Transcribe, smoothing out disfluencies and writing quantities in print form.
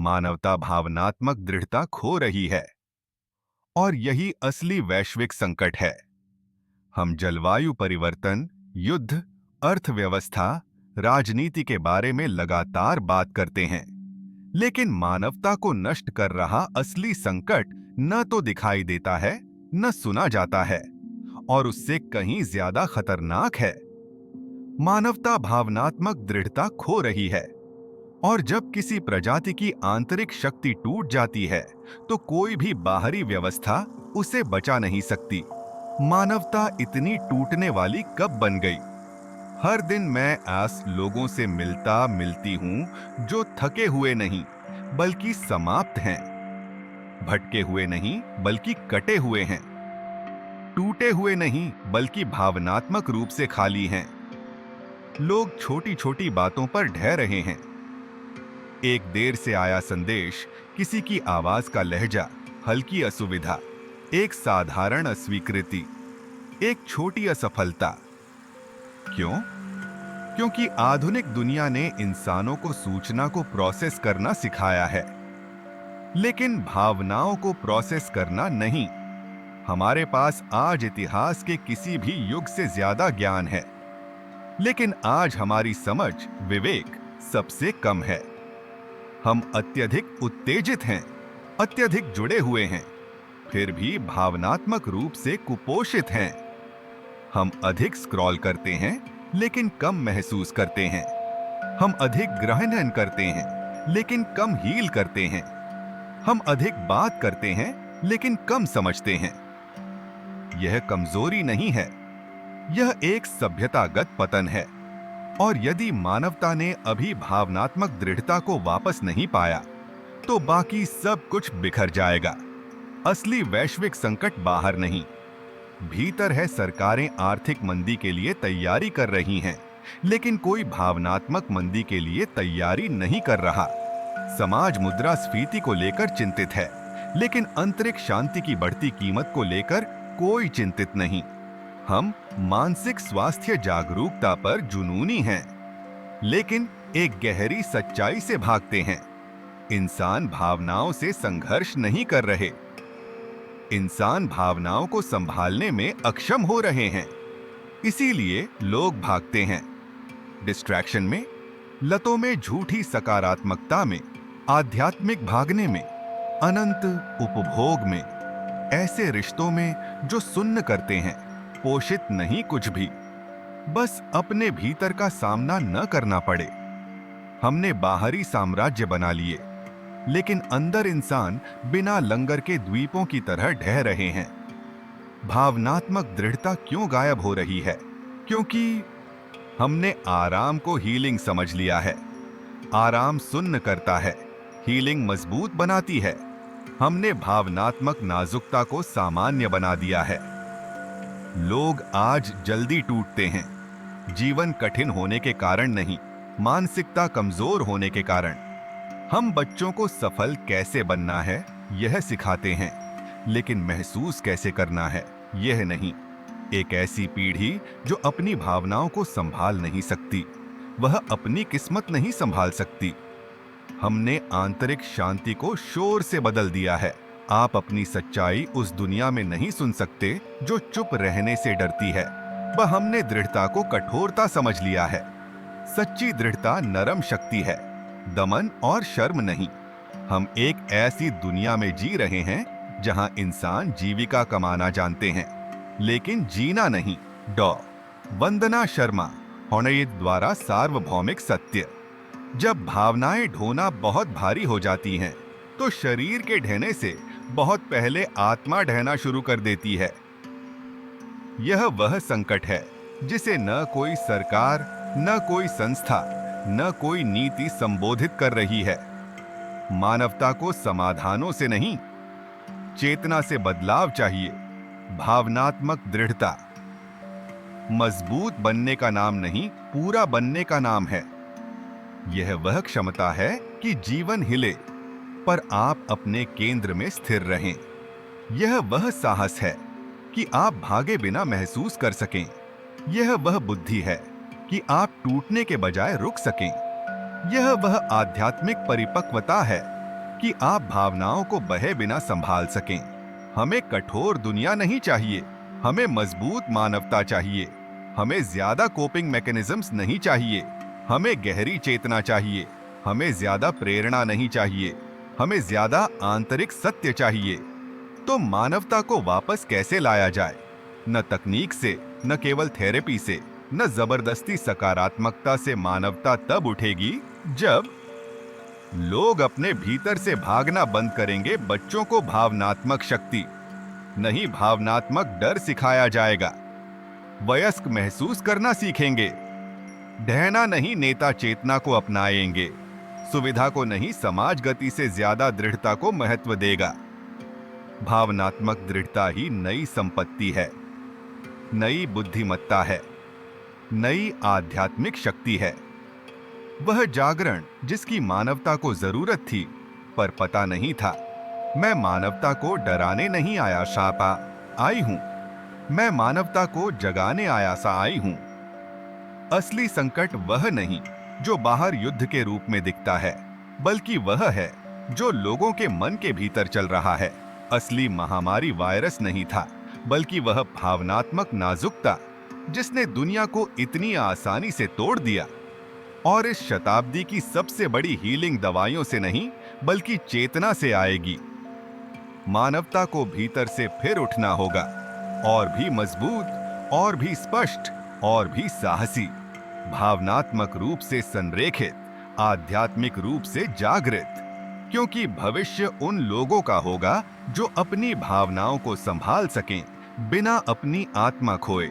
मानवता भावनात्मक दृढ़ता खो रही है और यही असली वैश्विक संकट है। हम जलवायु परिवर्तन, युद्ध, अर्थव्यवस्था, राजनीति के बारे में लगातार बात करते हैं, लेकिन मानवता को नष्ट कर रहा असली संकट न तो दिखाई देता है, न सुना जाता है, और उससे कहीं ज्यादा खतरनाक है। मानवता भावनात्मक दृढ़ता खो रही है, और जब किसी प्रजाति की आंतरिक शक्ति टूट जाती है, तो कोई भी बाहरी व्यवस्था उसे बचा नहीं सकती। मानवता इतनी टूटने वाली कब बन गई? हर दिन मैं ऐसे लोगों से मिलती हूं जो थके हुए नहीं, बल्कि समाप्त हैं, भटके हुए नहीं, बल्कि कटे हुए हैं, टूटे हुए नहीं, बल्कि भावनात्मक रूप से खाली हैं। लोग छोटी छोटी बातों पर ढह रहे हैं। एक देर से आया संदेश, किसी की आवाज का लहजा, हल्की असुविधा, एक साधारण अस्वीकृति, एक छोटी असफलता। क्यों? क्योंकि आधुनिक दुनिया ने इंसानों को सूचना को प्रोसेस करना सिखाया है, लेकिन भावनाओं को प्रोसेस करना नहीं। हमारे पास आज इतिहास के किसी भी युग से ज्यादा ज्ञान है, लेकिन आज हमारी समझ, विवेक सबसे कम है। हम अत्यधिक उत्तेजित हैं, अत्यधिक जुड़े हुए हैं, फिर भी भावनात्मक रूप से कुपोषित हैं। हम अधिक स्क्रॉल करते हैं, लेकिन कम महसूस करते हैं। हम अधिक ग्रहण करते हैं, लेकिन कम हील करते हैं। हम अधिक बात करते हैं, लेकिन कम समझते हैं। यह कमजोरी नहीं है, यह एक सभ्यतागत पतन है। और यदि मानवता ने अभी भावनात्मक दृढ़ता को वापस नहीं पाया, तो बाकी सब कुछ बिखर जाएगा। असली वैश्विक संकट बाहर नहीं, भीतर है। सरकारें आर्थिक मंदी के लिए तैयारी कर रही हैं, लेकिन कोई भावनात्मक मंदी के लिए तैयारी नहीं कर रहा। समाज मुद्रास्फीति को लेकर चिंतित है, लेकिन आंतरिक शांति की बढ़ती कीमत को लेकर कोई चिंतित नहीं। हम मानसिक स्वास्थ्य जागरूकता पर जुनूनी हैं, लेकिन एक गहरी सच्चाई से भागते हैं। इंसान भावनाओं से संघर्ष नहीं कर रहे, इंसान भावनाओं को संभालने में अक्षम हो रहे हैं। इसीलिए लोग भागते हैं, डिस्ट्रैक्शन में, लतों में, झूठी सकारात्मकता में, आध्यात्मिक भागने में, अनंत उपभोग में, ऐसे रिश्तों में जो सुन्न करते हैं, पोषित नहीं कुछ भी, बस अपने भीतर का सामना न करना पड़े। हमने बाहरी साम्राज्य बना लिए, लेकिन अंदर इंसान बिना लंगर के द्वीपों की तरह ढह रहे हैं। भावनात्मक दृढ़ता क्यों गायब हो रही है? क्योंकि हमने आराम को हीलिंग समझ लिया है। आराम सुन्न करता है, हीलिंग मजबूत बनाती है। हमने भावनात्मक नाजुकता को सामान्य बना दिया है। लोग आज जल्दी टूटते हैं, जीवन कठिन होने के कारण नहीं, मानसिकता कमजोर होने के कारण। हम बच्चों को सफल कैसे बनना है यह सिखाते हैं, लेकिन महसूस कैसे करना है यह नहीं। एक ऐसी पीढ़ी जो अपनी भावनाओं को संभाल नहीं सकती, वह अपनी किस्मत नहीं संभाल सकती। हमने आंतरिक शांति को शोर से बदल दिया है। आप अपनी सच्चाई उस दुनिया में नहीं सुन सकते जो चुप रहने से डरती है। वह हमने दृढ़ता को कठोरता समझ लिया है। सच्ची दृढ़ता नरम शक्ति है, दमन और शर्म नहीं। हम एक ऐसी दुनिया में जी रहे हैं जहां इंसान जीविका कमाना जानते हैं, लेकिन जीना नहीं। डॉ. वंदना शर्मा, होनेट द्वारा सार्वभौमिक सत्य। जब भावनाएं ढोना बहुत भारी हो जाती हैं, तो शरीर के ढहने से बहुत पहले आत्मा ढहना शुरू कर देती है। यह वह संकट है जिसे न कोई सरकार, न कोई संस्था, न कोई नीति संबोधित कर रही है। मानवता को समाधानों से नहीं, चेतना से बदलाव चाहिए। भावनात्मक दृढ़ता मजबूत बनने का नाम नहीं, पूरा बनने का नाम है। यह वह क्षमता है कि जीवन हिले, पर आप अपने केंद्र में स्थिर रहें। यह वह साहस है कि आप भागे बिना महसूस कर सकें। यह वह बुद्धि है कि आप टूटने के बजाय रुक सकें। यह वह आध्यात्मिक परिपक्वता है कि आप भावनाओं को बहे बिना संभाल सकें। हमें कठोर दुनिया नहीं चाहिए, हमें मजबूत मानवता चाहिए। हमें ज्यादा कोपिंग मैकेनिज्म्स नहीं चाहिए, हमें गहरी चेतना चाहिए। हमें ज्यादा प्रेरणा नहीं चाहिए, हमें ज्यादा आंतरिक सत्य चाहिए। तो मानवता को वापस कैसे लाया जाए? न तकनीक से, न केवल थेरेपी से, न जबरदस्ती सकारात्मकता से। मानवता तब उठेगी जब लोग अपने भीतर से भागना बंद करेंगे। बच्चों को भावनात्मक शक्ति नहीं, भावनात्मक डर सिखाया जाएगा। वयस्क महसूस करना सीखेंगे। ढहना नहीं, नेता चेतना को अपनाएंगे। सुविधा को नहीं, समाज गति से ज्यादा दृढ़ता को महत्व देगा। भावनात्मक दृढ़ता ही नई संपत्ति है, नई बुद्धिमत्ता है, नई आध्यात्मिक शक्ति है। वह जागरण जिसकी मानवता को जरूरत थी, पर पता नहीं था। मैं मानवता को डराने नहीं आया शापा आई हूं, मैं मानवता को जगाने आया सा आई हूं। असली संकट वह नहीं जो बाहर युद्ध के रूप में दिखता है, बल्कि वह है जो लोगों के मन के भीतर चल रहा है। असली महामारी वायरस नहीं था, बल्कि वह भावनात्मक नाजुकता जिसने दुनिया को इतनी आसानी से तोड़ दिया। और इस शताब्दी की सबसे बड़ी हीलिंग दवाइयों से नहीं, बल्कि चेतना से आएगी। मानवता को भीतर से फिर उठना होगा, और भी मजबूत, और भी स्पष्ट, और भी साहसी। भावनात्मक रूप से संरेखित, आध्यात्मिक रूप से जागृत। क्योंकि भविष्य उन लोगों का होगा जो अपनी भावनाओं को संभाल सकें, बिना अपनी आत्मा खोए।